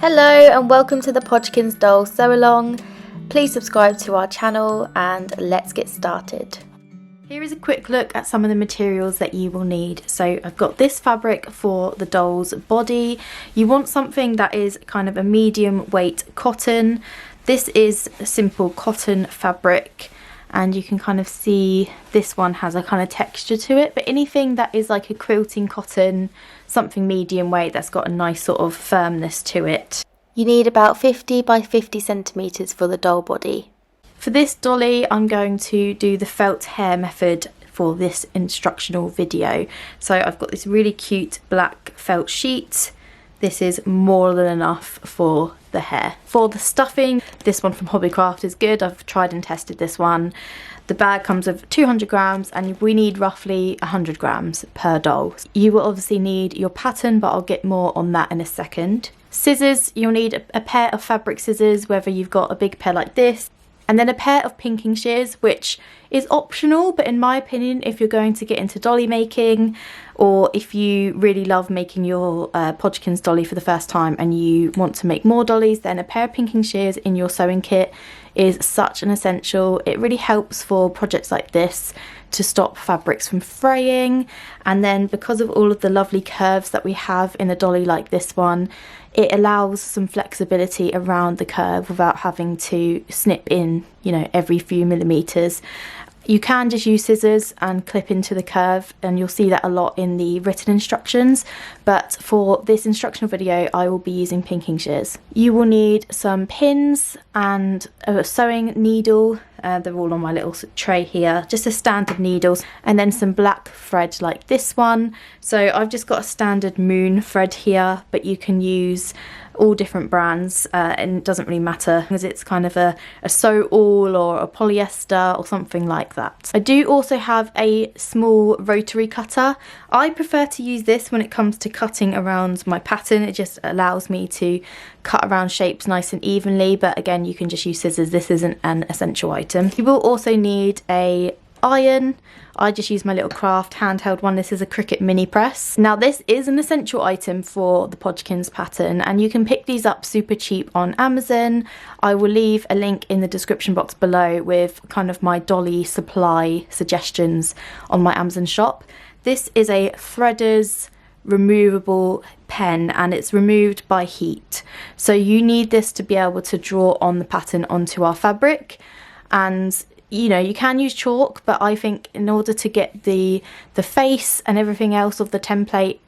Hello and welcome to the Podgekins doll sew along. Please subscribe to our channel and let's get started. Here is a quick look at some of the materials that you will need. So I've got this fabric for the doll's body. You want something that is kind of a medium weight cotton. This is a simple cotton fabric and you can kind of see this one has a kind of texture to it, but anything that is like a quilting cotton, something medium weight that's got a nice sort of firmness to it. You need about 50 by 50 centimetres for the doll body. For this dolly, I'm going to do the felt hair method for this instructional video. So I've got this really cute black felt sheet. This is more than enough for the hair. For the stuffing, this one from Hobbycraft is good. I've tried and tested this one. The bag comes with 200 grams and we need roughly 100 grams per doll. You will obviously need your pattern, but I'll get more on that in a second. Scissors, you'll need a pair of fabric scissors, whether you've got a big pair like this, and then a pair of pinking shears, which is optional, but in my opinion, if you're going to get into dolly making, or if you really love making your Podgekins dolly for the first time and you want to make more dollies, then a pair of pinking shears in your sewing kit is such an essential. It really helps for projects like this to stop fabrics from fraying, and then because of all of the lovely curves that we have in a dolly like this one, it allows some flexibility around the curve without having to snip in, you know, every few millimeters. You can just use scissors and clip into the curve, and you'll see that a lot in the written instructions, but for this instructional video I will be using pinking shears. You will need some pins and a sewing needle. They're all on my little tray here, just a standard needles, and then some black thread like this one. So I've just got a standard moon thread here, but you can use all different brands and it doesn't really matter because it's kind of a sew all or a polyester or something like that. I do also have a small rotary cutter. I prefer to use this when it comes to cutting around my pattern. It just allows me to cut around shapes nice and evenly, but again, you can just use scissors. This isn't an essential item. You will also need a iron. I just use my little craft handheld one. This is a Cricut mini press. Now this is an essential item for the Podgekins pattern and you can pick these up super cheap on Amazon. I will leave a link in the description box below with kind of my dolly supply suggestions on my Amazon shop. This is a Threaders removable pen and it's removed by heat. So you need this to be able to draw on the pattern onto our fabric, and you know, you can use chalk, but I think in order to get the face and everything else of the template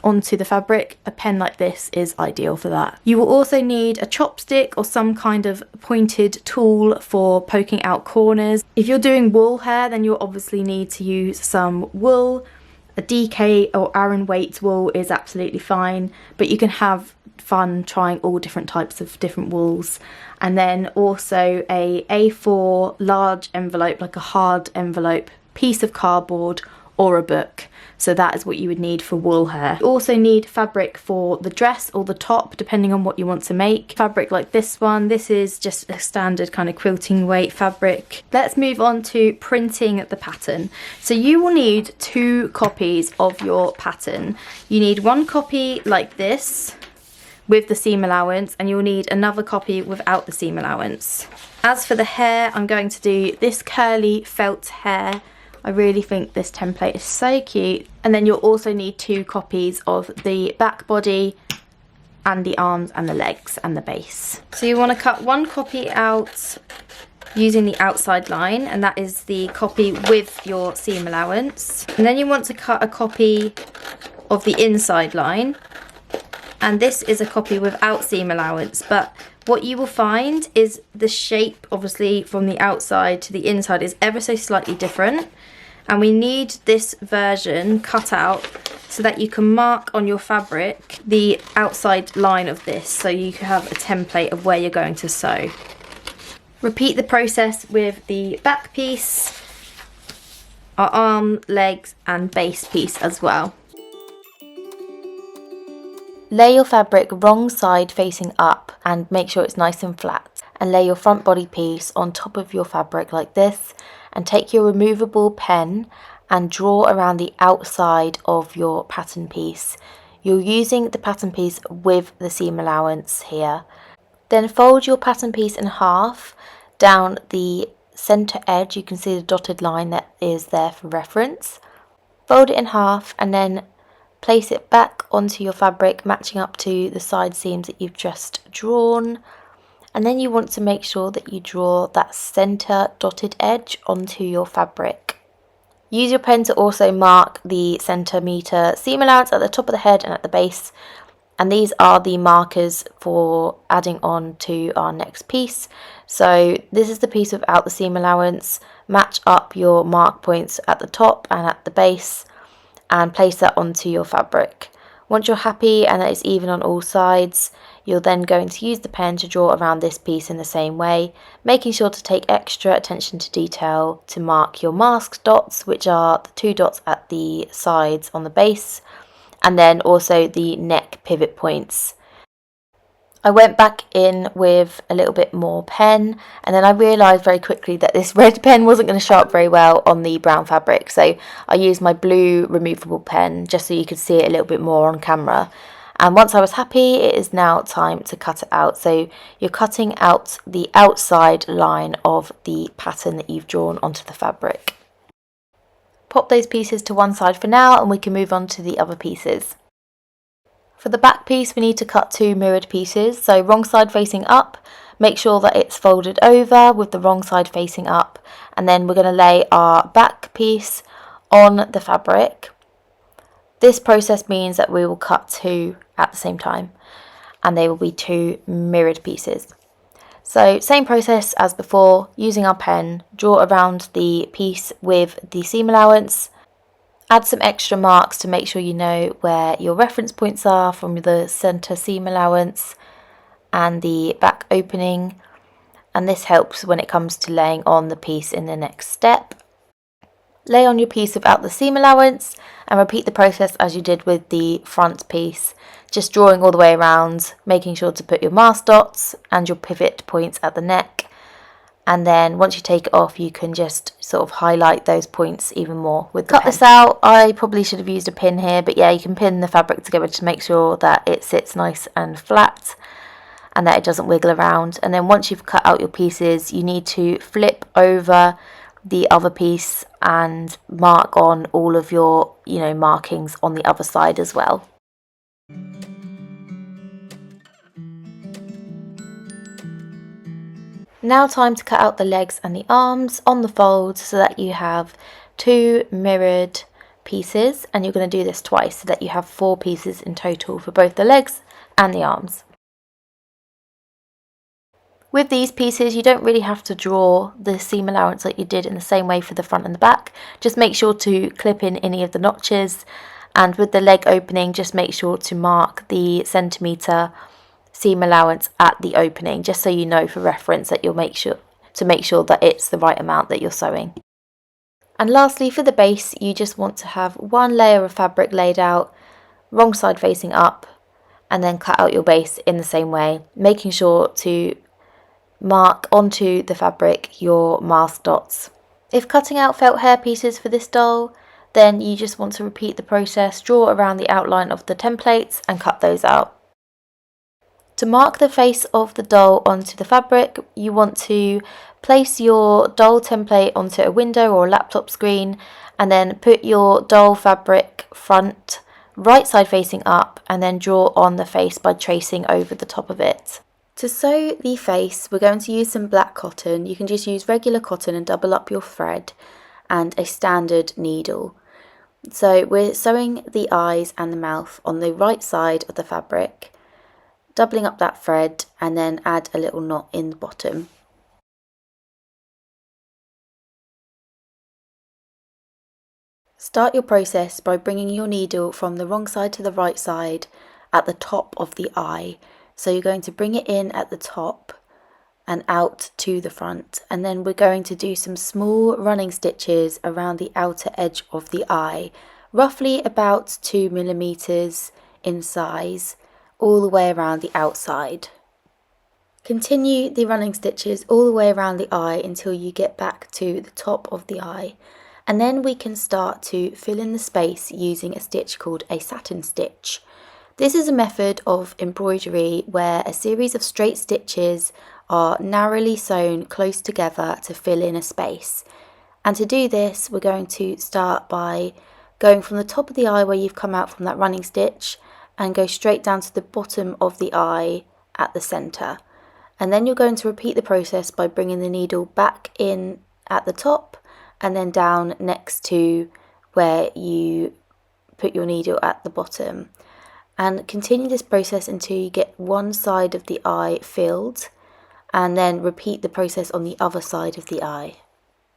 onto the fabric, a pen like this is ideal for that. You will also need a chopstick or some kind of pointed tool for poking out corners. If you're doing wool hair, then you'll obviously need to use some wool. A DK or Aran weight wool is absolutely fine, but you can have fun trying all different types of different wools. And then also a A4 large envelope, like a hard envelope, piece of cardboard or a book. So that is what you would need for wool hair. You also need fabric for the dress or the top, depending on what you want to make. Fabric like this one. This is just a standard kind of quilting weight fabric. Let's move on to printing the pattern. So you will need 2 copies of your pattern. You need one copy like this with the seam allowance, and you'll need another copy without the seam allowance. As for the hair, I'm going to do this curly felt hair. I really think this template is so cute. And then you'll also need 2 copies of the back body and the arms and the legs and the base. So you want to cut one copy out using the outside line, and that is the copy with your seam allowance. And then you want to cut a copy of the inside line, and this is a copy without seam allowance, but what you will find is the shape, obviously from the outside to the inside, is ever so slightly different, and we need this version cut out so that you can mark on your fabric the outside line of this, so you can have a template of where you're going to sew. Repeat the process with the back piece, our arm, legs and base piece as well. Lay your fabric wrong side facing up and make sure it's nice and flat, and lay your front body piece on top of your fabric like this, and take your removable pen and draw around the outside of your pattern piece you're using the pattern piece with the seam allowance here. Then fold your pattern piece in half down the centre edge. You can see the dotted line that is there for reference. Fold it in half and then place it back onto your fabric, matching up to the side seams that you've just drawn. And then you want to make sure that you draw that centre dotted edge onto your fabric. Use your pen to also mark the centimetre seam allowance at the top of the head and at the base. And these are the markers for adding on to our next piece. So this is the piece without the seam allowance. Match up your mark points at the top and at the base and place that onto your fabric. Once you're happy and that it's even on all sides, you're then going to use the pen to draw around this piece in the same way, making sure to take extra attention to detail to mark your masked dots, which are the 2 dots at the sides on the base, and then also the neck pivot points. I went back in with a little bit more pen, and then I realised very quickly that this red pen wasn't going to show up very well on the brown fabric, so I used my blue removable pen just so you could see it a little bit more on camera. And once I was happy, it is now time to cut it out. So you're cutting out the outside line of the pattern that you've drawn onto the fabric. Pop those pieces to one side for now and we can move on to the other pieces. For the back piece, we need to cut 2 mirrored pieces. So wrong side facing up, make sure that it's folded over with the wrong side facing up. And then we're going to lay our back piece on the fabric. This process means that we will cut 2 at the same time and they will be 2 mirrored pieces. So same process as before, using our pen, draw around the piece with the seam allowance, add some extra marks to make sure you know where your reference points are from the centre seam allowance and the back opening, and this helps when it comes to laying on the piece in the next step. Lay on your piece without the seam allowance and repeat the process as you did with the front piece, just drawing all the way around, making sure to put your mask dots and your pivot points at the neck, and then once you take it off you can just sort of highlight those points even more with the pen. Cut this out. I probably should have used a pin here, but yeah, you can pin the fabric together to make sure that it sits nice and flat and that it doesn't wiggle around. And then once you've cut out your pieces, you need to flip over the other piece and mark on all of your markings on the other side as well. Now time to cut out the legs and the arms on the folds so that you have 2 mirrored pieces, and you're going to do this twice so that you have 4 pieces in total for both the legs and the arms. With these pieces, you don't really have to draw the seam allowance like you did in the same way for the front and the back. Just make sure to clip in any of the notches, and with the leg opening, just make sure to mark the centimetre seam allowance at the opening, just so you know for reference that you'll make sure that it's the right amount that you're sewing. And lastly, for the base, you just want to have 1 layer of fabric laid out, wrong side facing up, and then cut out your base in the same way, making sure to mark onto the fabric your mask dots. If cutting out felt hair pieces for this doll, then you just want to repeat the process, draw around the outline of the templates and cut those out. To mark the face of the doll onto the fabric, you want to place your doll template onto a window or a laptop screen and then put your doll fabric front, right side facing up, and then draw on the face by tracing over the top of it. To sew the face, we're going to use some black cotton. You can just use regular cotton and double up your thread and a standard needle. So we're sewing the eyes and the mouth on the right side of the fabric, doubling up that thread and then add a little knot in the bottom. Start your process by bringing your needle from the wrong side to the right side at the top of the eye. So you're going to bring it in at the top and out to the front, and then we're going to do some small running stitches around the outer edge of the eye, roughly about 2 millimeters in size, all the way around the outside. Continue the running stitches all the way around the eye until you get back to the top of the eye, and then we can start to fill in the space using a stitch called a satin stitch. This is a method of embroidery where a series of straight stitches are narrowly sewn close together to fill in a space. And to do this, we're going to start by going from the top of the eye where you've come out from that running stitch and go straight down to the bottom of the eye at the centre. And then you're going to repeat the process by bringing the needle back in at the top and then down next to where you put your needle at the bottom. And continue this process until you get one side of the eye filled, and then repeat the process on the other side of the eye.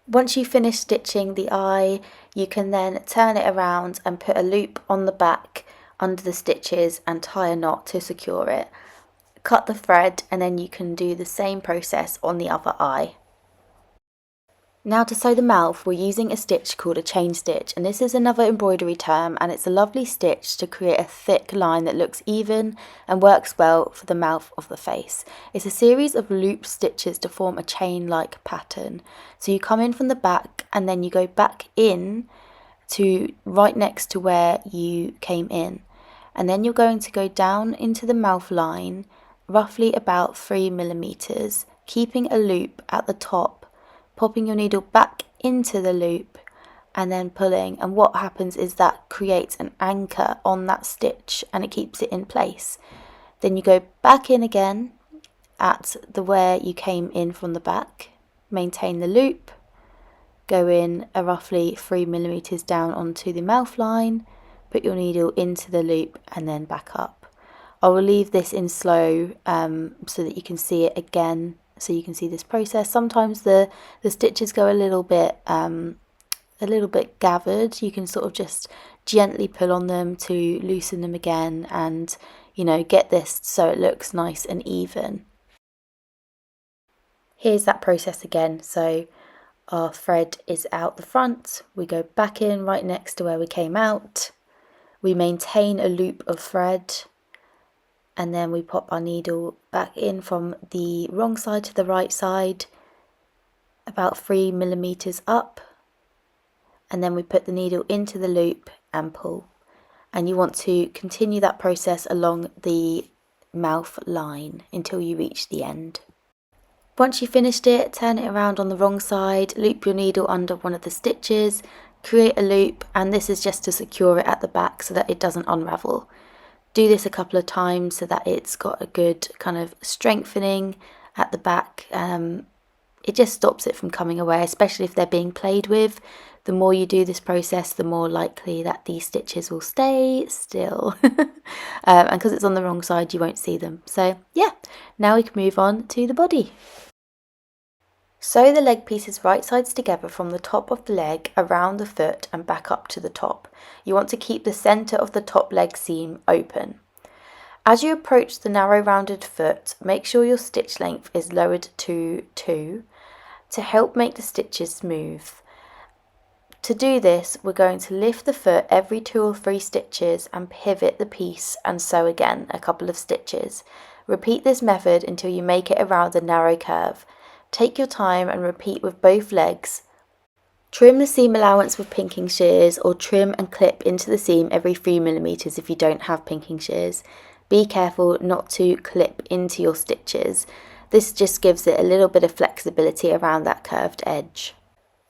Once you finish stitching the eye, you can then turn it around and put a loop on the back under the stitches and tie a knot to secure it. Cut the thread and then you can do the same process on the other eye. Now to sew the mouth, we're using a stitch called a chain stitch, and this is another embroidery term, and it's a lovely stitch to create a thick line that looks even and works well for the mouth of the face. It's a series of loop stitches to form a chain-like pattern. So you come in from the back and then you go back in to right next to where you came in, and then you're going to go down into the mouth line roughly about 3 millimeters, keeping a loop at the top, popping your needle back into the loop and then pulling, and what happens is that creates an anchor on that stitch and it keeps it in place. Then you go back in again at the where you came in from the back, maintain the loop, go in a roughly 3 millimeters down onto the mouth line, put your needle into the loop and then back up. I will leave this in slow so that you can see it again, so you can see this process. Sometimes the stitches go a little bit gathered. You can sort of just gently pull on them to loosen them again and, you know, get this so it looks nice and even. Here's that process again. So our thread is out the front, we go back in right next to where we came out, we maintain a loop of thread, and then we pop our needle back in from the wrong side to the right side, about 3 millimeters up, and then we put the needle into the loop and pull. And you want to continue that process along the mouth line until you reach the end. Once you've finished it, turn it around on the wrong side, loop your needle under one of the stitches, create a loop, and this is just to secure it at the back so that it doesn't unravel. Do this a couple of times so that it's got a good kind of strengthening at the back. It just stops it from coming away, especially if they're being played with. The more you do this process, the more likely that these stitches will stay still. And because it's on the wrong side, you won't see them. So yeah, now we can move on to the body. Sew the leg pieces right sides together from the top of the leg around the foot and back up to the top. You want to keep the centre of the top leg seam open. As you approach the narrow rounded foot, make sure your stitch length is lowered to 2 to help make the stitches smooth. To do this, we're going to lift the foot every 2 or 3 stitches and pivot the piece and sew again a couple of stitches. Repeat this method until you make it around the narrow curve. Take your time and repeat with both legs. Trim the seam allowance with pinking shears, or trim and clip into the seam every 3 millimeters if you don't have pinking shears. Be careful not to clip into your stitches. This just gives it a little bit of flexibility around that curved edge.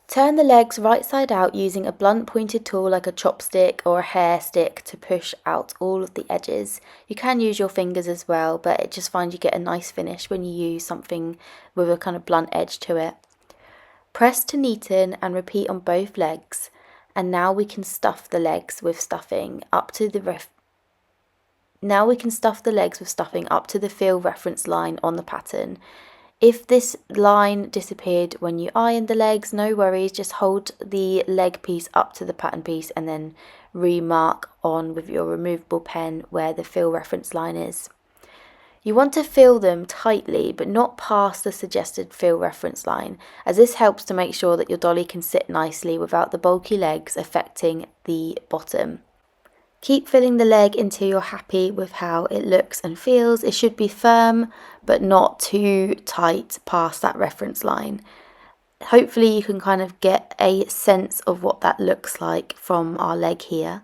Turn the legs right side out using a blunt pointed tool like a chopstick or a hair stick to push out all of the edges. You can use your fingers as well, but it just finds you get a nice finish when you use something with a kind of blunt edge to it. Press to neaten and repeat on both legs, and now we can stuff the legs with stuffing up to the fill reference line on the pattern. If this line disappeared when you ironed the legs, no worries, just hold the leg piece up to the pattern piece and then remark on with your removable pen where the fill reference line is. You want to fill them tightly but not past the suggested fill reference line, as this helps to make sure that your dolly can sit nicely without the bulky legs affecting the bottom. Keep filling the leg until you're happy with how it looks and feels. It should be firm but not too tight past that reference line. Hopefully you can kind of get a sense of what that looks like from our leg here.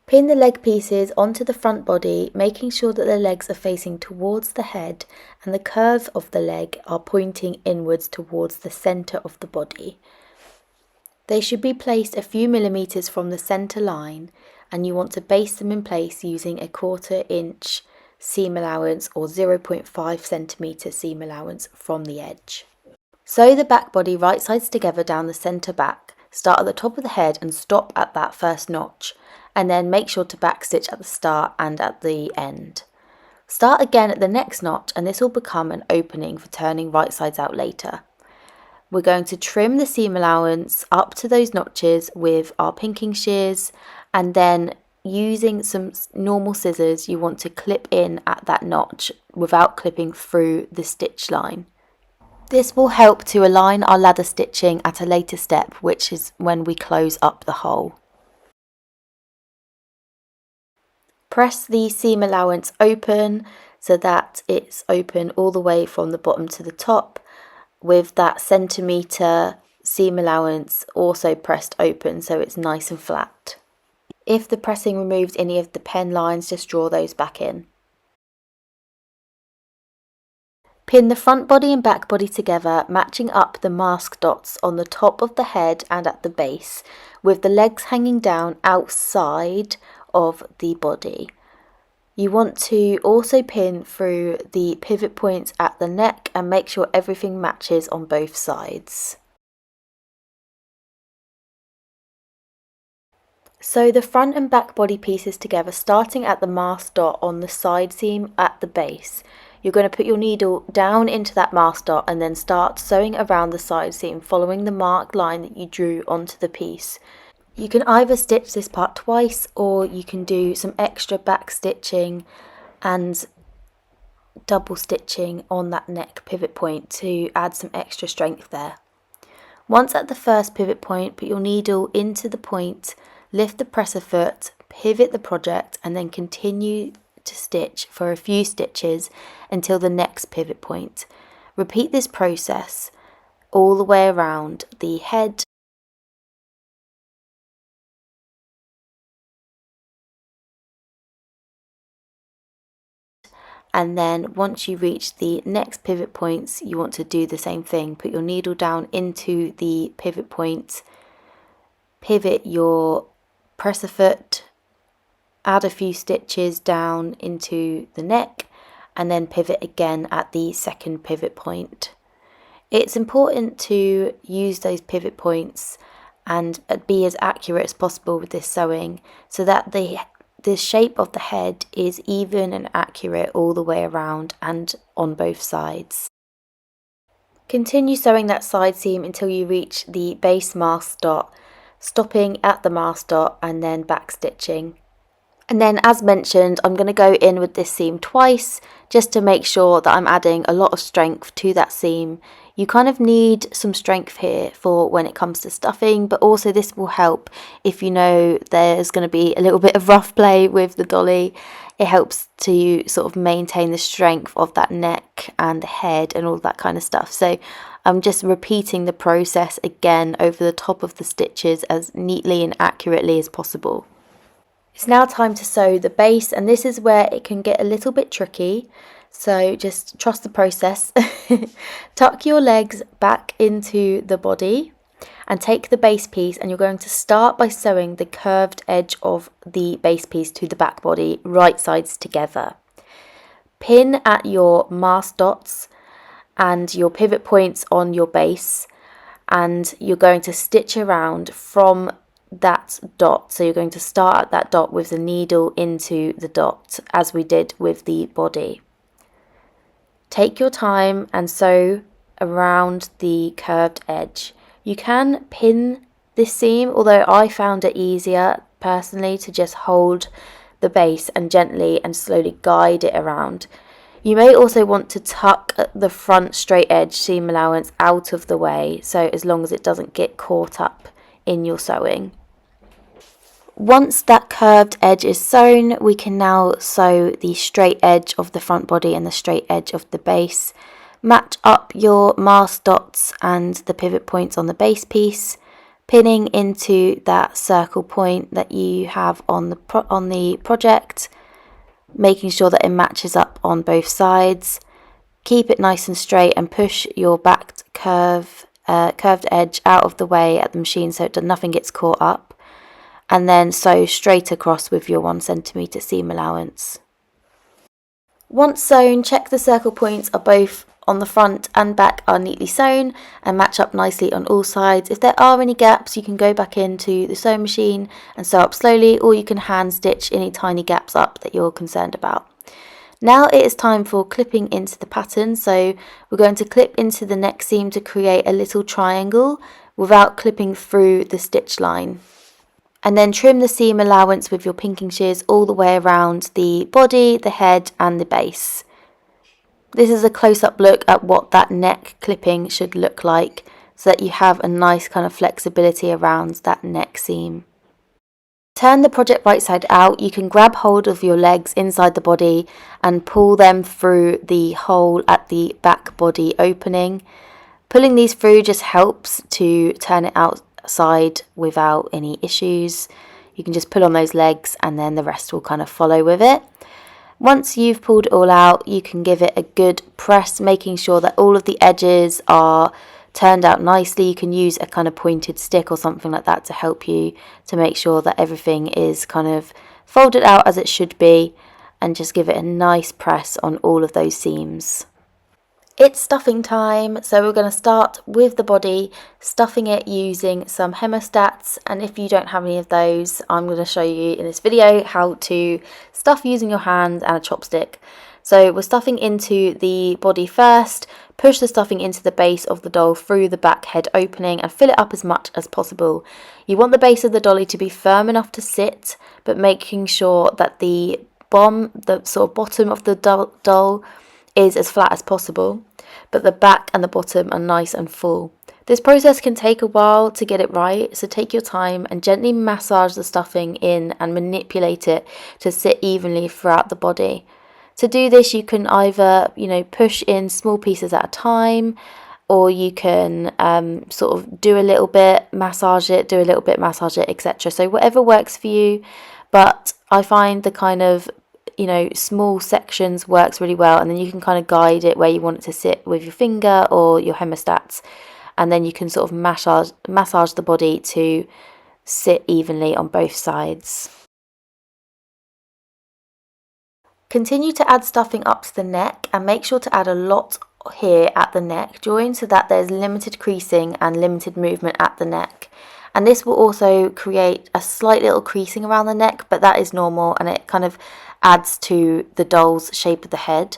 Pin the leg pieces onto the front body, making sure that the legs are facing towards the head and the curves of the leg are pointing inwards towards the centre of the body. They should be placed a few millimetres from the centre line, and you want to base them in place using a 1/4 inch seam allowance or 0.5 centimetre seam allowance from the edge. Sew the back body right sides together down the centre back. Start at the top of the head and stop at that first notch, and then make sure to backstitch at the start and at the end. Start again at the next notch, and this will become an opening for turning right sides out later. We're going to trim the seam allowance up to those notches with our pinking shears, and then using some normal scissors you want to clip in at that notch without clipping through the stitch line. This will help to align our ladder stitching at a later step, which is when we close up the hole. Press the seam allowance open so that it's open all the way from the bottom to the top, with that centimetre seam allowance also pressed open so it's nice and flat. If the pressing removes any of the pen lines, just draw those back in. Pin the front body and back body together, matching up the mask dots on the top of the head and at the base, with the legs hanging down outside of the body. You want to also pin through the pivot points at the neck and make sure everything matches on both sides. Sew the front and back body pieces together, starting at the mask dot on the side seam at the base. You're going to put your needle down into that mask dot and then start sewing around the side seam, following the marked line that you drew onto the piece. You can either stitch this part twice, or you can do some extra back stitching and double stitching on that neck pivot point to add some extra strength there. Once at the first pivot point, put your needle into the point, lift the presser foot, pivot the project, and then continue to stitch for a few stitches until the next pivot point. Repeat this process all the way around the head, and then once you reach the next pivot points you want to do the same thing. Put your needle down into the pivot point, pivot your presser foot, add a few stitches down into the neck, and then pivot again at the second pivot point. It's important to use those pivot points and be as accurate as possible with this sewing so that the shape of the head is even and accurate all the way around and on both sides. Continue sewing that side seam until you reach the base mask dot, stopping at the mask dot and then back stitching. And then, as mentioned, I'm going to go in with this seam twice just to make sure that I'm adding a lot of strength to that seam. You kind of need some strength here for when it comes to stuffing, but also this will help if you know there's going to be a little bit of rough play with the dolly. It helps to sort of maintain the strength of that neck and the head and all that kind of stuff. So I'm just repeating the process again over the top of the stitches as neatly and accurately as possible. It's now time to sew the base, and this is where it can get a little bit tricky, so just trust the process. Tuck your legs back into the body and take the base piece, and you're going to start by sewing the curved edge of the base piece to the back body, right sides together. Pin at your mask dots and your pivot points on your base, and you're going to stitch around from that dot. So you're going to start at that dot with the needle into the dot as we did with the body. Take your time and sew around the curved edge. You can pin this seam, although I found it easier personally to just hold the base and gently and slowly guide it around. You may also want to tuck the front straight edge seam allowance out of the way, so as long as it doesn't get caught up in your sewing. Once that curved edge is sewn, we can now sew the straight edge of the front body and the straight edge of the base. Match up your mask dots and the pivot points on the base piece. pinning into that circle point that you have on the project, making sure that it matches up on both sides. Keep it nice and straight and push your backed curved edge out of the way at the machine so that nothing gets caught up, and then sew straight across with your 1 cm seam allowance. Once sewn, check the circle points are both on the front and back are neatly sewn and match up nicely on all sides. If there are any gaps, you can go back into the sewing machine and sew up slowly, or you can hand stitch any tiny gaps up that you're concerned about. Now it is time for clipping into the pattern, so we're going to clip into the neck seam to create a little triangle without clipping through the stitch line. And then trim the seam allowance with your pinking shears all the way around the body, the head and the base. This is a close-up look at what that neck clipping should look like, so that you have a nice kind of flexibility around that neck seam. Turn the project right side out. You can grab hold of your legs inside the body and pull them through the hole at the back body opening. Pulling these through just helps to turn it outside without any issues. You can just pull on those legs and then the rest will kind of follow with it. Once you've pulled it all out, you can give it a good press, making sure that all of the edges are turned out nicely. You can use a kind of pointed stick or something like that to help you to make sure that everything is kind of folded out as it should be, and just give it a nice press on all of those seams. It's stuffing time, so we're going to start with the body, stuffing it using some hemostats, and if you don't have any of those, I'm going to show you in this video how to stuff using your hands and a chopstick. So we're stuffing into the body first. Push the stuffing into the base of the doll through the back head opening and fill it up as much as possible. You want the base of the dolly to be firm enough to sit, but making sure that the sort of bottom of the doll is as flat as possible, but the back and the bottom are nice and full. This process can take a while to get it right, so take your time and gently massage the stuffing in and manipulate it to sit evenly throughout the body. To do this, you can either, push in small pieces at a time, or you can sort of do a little bit, massage it, do a little bit, massage it, etc. So whatever works for you, but I find the kind of small sections works really well, and then you can kind of guide it where you want it to sit with your finger or your hemostats, and then you can sort of massage the body to sit evenly on both sides. Continue to add stuffing up to the neck and make sure to add a lot here at the neck join so that there's limited creasing and limited movement at the neck. And this will also create a slight little creasing around the neck, but that is normal and it kind of adds to the doll's shape of the head.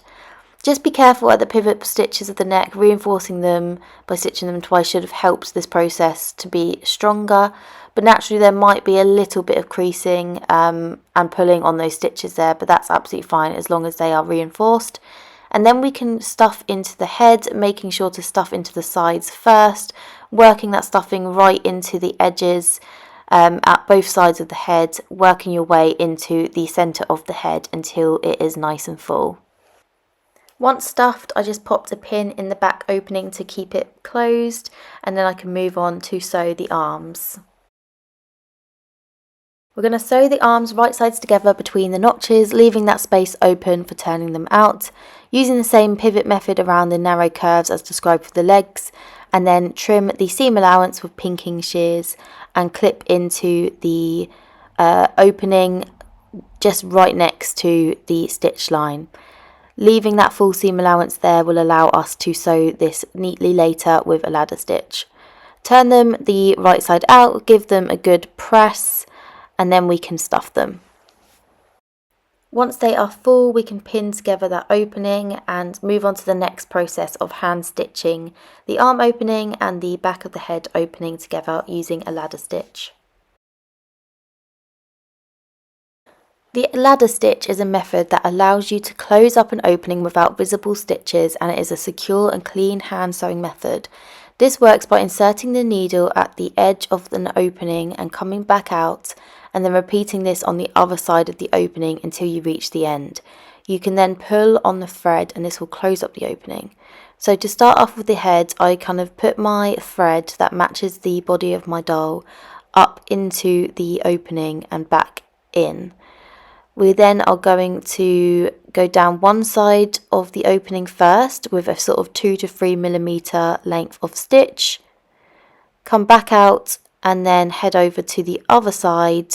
Just be careful at the pivot stitches of the neck. Reinforcing them by stitching them twice should have helped this process to be stronger, but naturally there might be a little bit of creasing and pulling on those stitches there, but that's absolutely fine as long as they are reinforced. And then we can stuff into the head, making sure to stuff into the sides first, working that stuffing right into the edges at both sides of the head, working your way into the centre of the head until it is nice and full. Once stuffed, I just popped a pin in the back opening to keep it closed, and then I can move on to sew the arms. We're going to sew the arms right sides together between the notches, leaving that space open for turning them out, using the same pivot method around the narrow curves as described for the legs, and then trim the seam allowance with pinking shears and clip into the opening just right next to the stitch line. Leaving that full seam allowance there will allow us to sew this neatly later with a ladder stitch. Turn them the right side out, give them a good press, and then we can stuff them. Once they are full, we can pin together that opening and move on to the next process of hand stitching the arm opening and the back of the head opening together using a ladder stitch. The ladder stitch is a method that allows you to close up an opening without visible stitches, and it is a secure and clean hand sewing method. This works by inserting the needle at the edge of an opening and coming back out, and then repeating this on the other side of the opening until you reach the end. You can then pull on the thread and this will close up the opening. So to start off with the head, I kind of put my thread that matches the body of my doll up into the opening and back in. We then are going to go down one side of the opening first with a sort of 2 to 3 millimeter length of stitch, come back out and then head over to the other side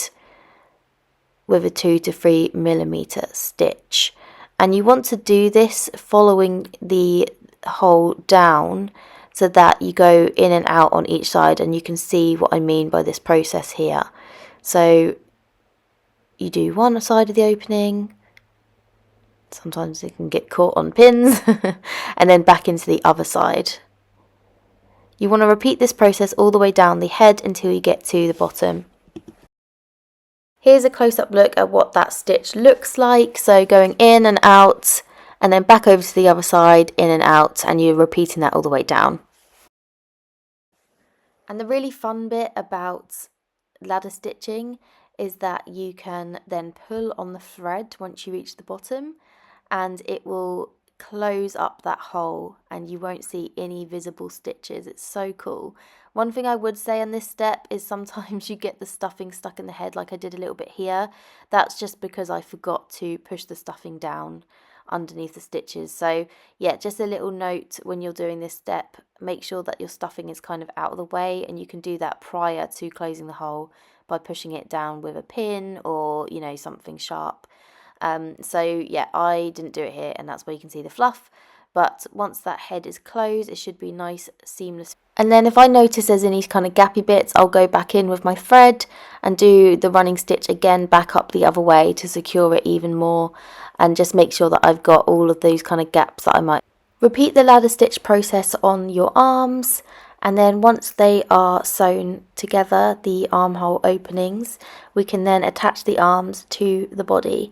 with a 2 to 3 millimeter stitch. And you want to do this following the hole down so that you go in and out on each side, and you can see what I mean by this process here. So you do one side of the opening, sometimes it can get caught on pins, and then back into the other side. You want to repeat this process all the way down the head until you get to the bottom. Here's a close-up look at what that stitch looks like. So going in and out, and then back over to the other side, in and out, and you're repeating that all the way down. And the really fun bit about ladder stitching is that you can then pull on the thread once you reach the bottom, and it will close up that hole and you won't see any visible stitches. It's so cool. One thing I would say on this step is sometimes you get the stuffing stuck in the head, like I did a little bit here. That's just because I forgot to push the stuffing down underneath the stitches. So yeah, just a little note when you're doing this step, make sure that your stuffing is kind of out of the way, and you can do that prior to closing the hole by pushing it down with a pin or, you know, something sharp. So yeah, I didn't do it here, and that's where you can see the fluff. But once that head is closed, it should be nice, seamless. And then if I notice there's any kind of gappy bits, I'll go back in with my thread and do the running stitch again back up the other way to secure it even more, and just make sure that I've got all of those kind of gaps that I might. Repeat the ladder stitch process on your arms, and then once they are sewn together, the armhole openings, we can then attach the arms to the body.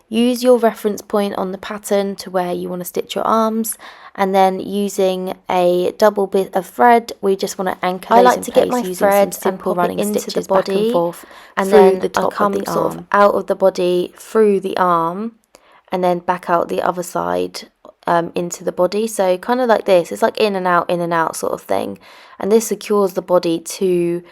Use your reference point on the pattern to where you want to stitch your arms, and then using a double bit of thread, we just want to anchor those in place. I like to get my thread and pop it into the body, back and forth, and then the top come of the sort of out of the body through the arm, and then back out the other side into the body. So kind of like this. It's like in and out sort of thing, and this secures the body to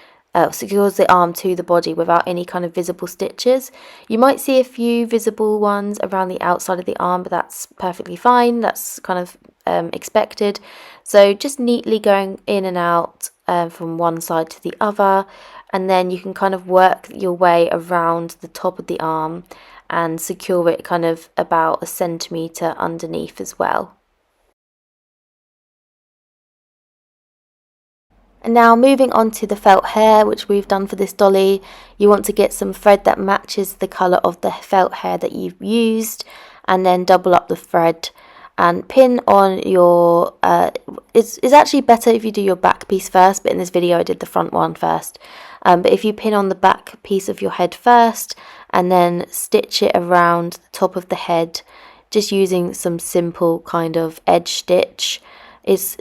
secures the arm to the body without any kind of visible stitches. You might see a few visible ones around the outside of the arm, but that's perfectly fine. That's kind of expected. So just neatly going in and out from one side to the other, and then you can kind of work your way around the top of the arm and secure it kind of about 1 centimetre underneath as well. And now moving on to the felt hair, which we've done for this dolly, you want to get some thread that matches the colour of the felt hair that you've used, and then double up the thread and pin on your, it's actually better if you do your back piece first, but in this video I did the front one first. But if you pin on the back piece of your head first and then stitch it around the top of the head, just using some simple kind of edge stitch. It's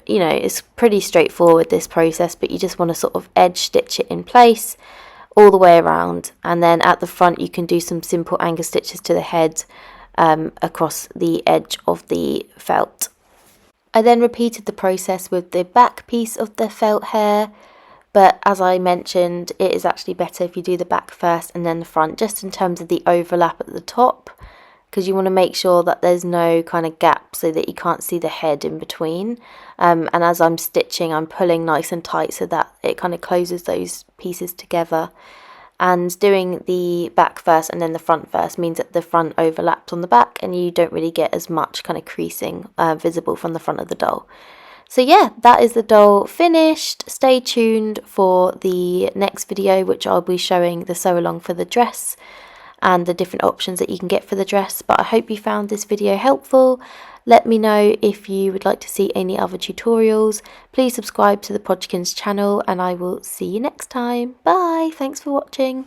you know, it's pretty straightforward, this process, but you just want to sort of edge stitch it in place all the way around, and then at the front you can do some simple anchor stitches to the head across the edge of the felt. I then repeated the process with the back piece of the felt hair, but as I mentioned, it is actually better if you do the back first and then the front, just in terms of the overlap at the top, because you want to make sure that there's no kind of gap so that you can't see the head in between. And as I'm stitching, I'm pulling nice and tight so that it kind of closes those pieces together. And doing the back first and then the front first means that the front overlaps on the back, and you don't really get as much kind of creasing visible from the front of the doll. So yeah, that is the doll finished. Stay tuned for the next video, which I'll be showing the sew along for the dress and the different options that you can get for the dress. But I hope you found this video helpful. Let me know if you would like to see any other tutorials. Please subscribe to the Podgekins channel, and I will see you next time. Bye, thanks for watching.